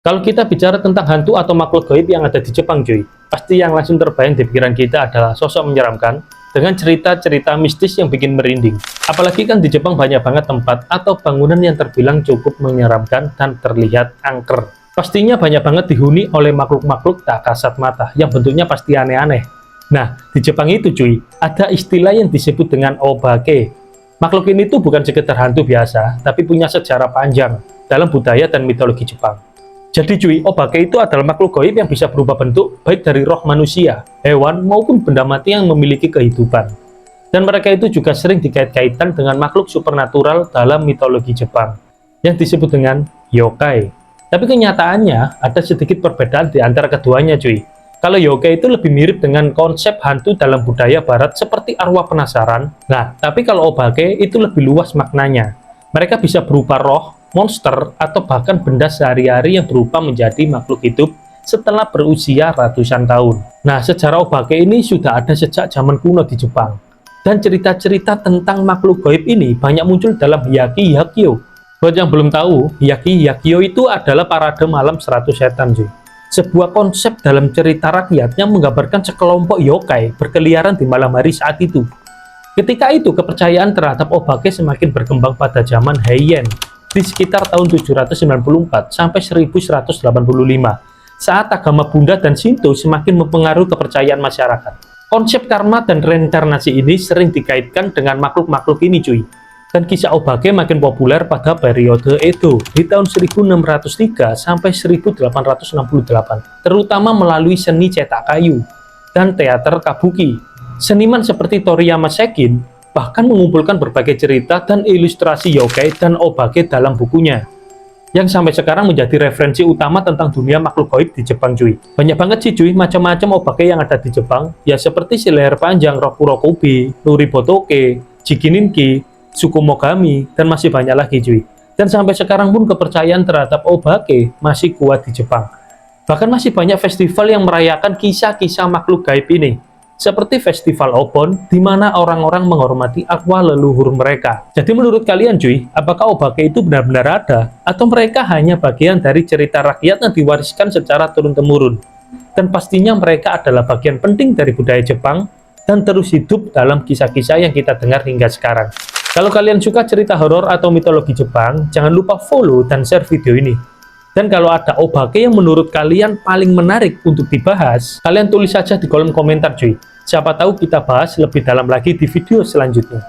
Kalau kita bicara tentang hantu atau makhluk gaib yang ada di Jepang, cuy, pasti yang langsung terbayang di pikiran kita adalah sosok menyeramkan dengan cerita-cerita mistis yang bikin merinding. Apalagi kan di Jepang banyak banget tempat atau bangunan yang terbilang cukup menyeramkan dan terlihat angker. Pastinya banyak banget dihuni oleh makhluk-makhluk tak kasat mata yang bentuknya pasti aneh-aneh. Nah, di Jepang itu, cuy, ada istilah yang disebut dengan obake. Makhluk ini tuh bukan sekedar hantu biasa, tapi punya sejarah panjang dalam budaya dan mitologi Jepang. Jadi cuy, obake itu adalah makhluk gaib yang bisa berubah bentuk baik dari roh manusia, hewan, maupun benda mati yang memiliki kehidupan. Dan mereka itu juga sering dikait-kaitkan dengan makhluk supernatural dalam mitologi Jepang, yang disebut dengan yokai. Tapi kenyataannya, ada sedikit perbedaan di antara keduanya cuy. Kalau yokai itu lebih mirip dengan konsep hantu dalam budaya barat seperti arwah penasaran. Nah, tapi kalau obake itu lebih luas maknanya. Mereka bisa berupa roh, monster, atau bahkan benda sehari-hari yang berubah menjadi makhluk hidup setelah berusia ratusan tahun. Nah, sejarah obake ini sudah ada sejak zaman kuno di Jepang. Dan cerita-cerita tentang makhluk gaib ini banyak muncul dalam Hyakki Hyakyo. Buat yang belum tahu, Hyakki Hyakyo itu adalah parade malam 100 setan, cuy. Sebuah konsep dalam cerita rakyat yang menggambarkan sekelompok yokai berkeliaran di malam hari saat itu. Ketika itu, kepercayaan terhadap obake semakin berkembang pada zaman Heian di sekitar tahun 794 sampai 1185 saat agama Buddha dan Shinto semakin mempengaruhi kepercayaan masyarakat. Konsep karma dan reinkarnasi ini sering dikaitkan dengan makhluk-makhluk ini, cuy. Dan kisah obake makin populer pada periode Edo di tahun 1603 sampai 1868, terutama melalui seni cetak kayu dan teater kabuki. Seniman seperti Toriyama Sekin bahkan mengumpulkan berbagai cerita dan ilustrasi yokai dan obake dalam bukunya, yang sampai sekarang menjadi referensi utama tentang dunia makhluk gaib di Jepang, cuy. Banyak banget sih, cuy, macam-macam obake yang ada di Jepang, ya seperti si leher panjang, Rokurokubi, Nuribotoke, Jikininki, Tsukumogami, dan masih banyak lagi, cuy. Dan sampai sekarang pun kepercayaan terhadap obake masih kuat di Jepang. Bahkan masih banyak festival yang merayakan kisah-kisah makhluk gaib ini. Seperti Festival Obon, di mana orang-orang menghormati arwah leluhur mereka. Jadi menurut kalian, cuy, apakah obake itu benar-benar ada? Atau mereka hanya bagian dari cerita rakyat yang diwariskan secara turun-temurun? Dan pastinya mereka adalah bagian penting dari budaya Jepang dan terus hidup dalam kisah-kisah yang kita dengar hingga sekarang. Kalau kalian suka cerita horor atau mitologi Jepang, jangan lupa follow dan share video ini. Dan kalau ada obake yang menurut kalian paling menarik untuk dibahas, kalian tulis saja di kolom komentar, cuy. Siapa tahu kita bahas lebih dalam lagi di video selanjutnya.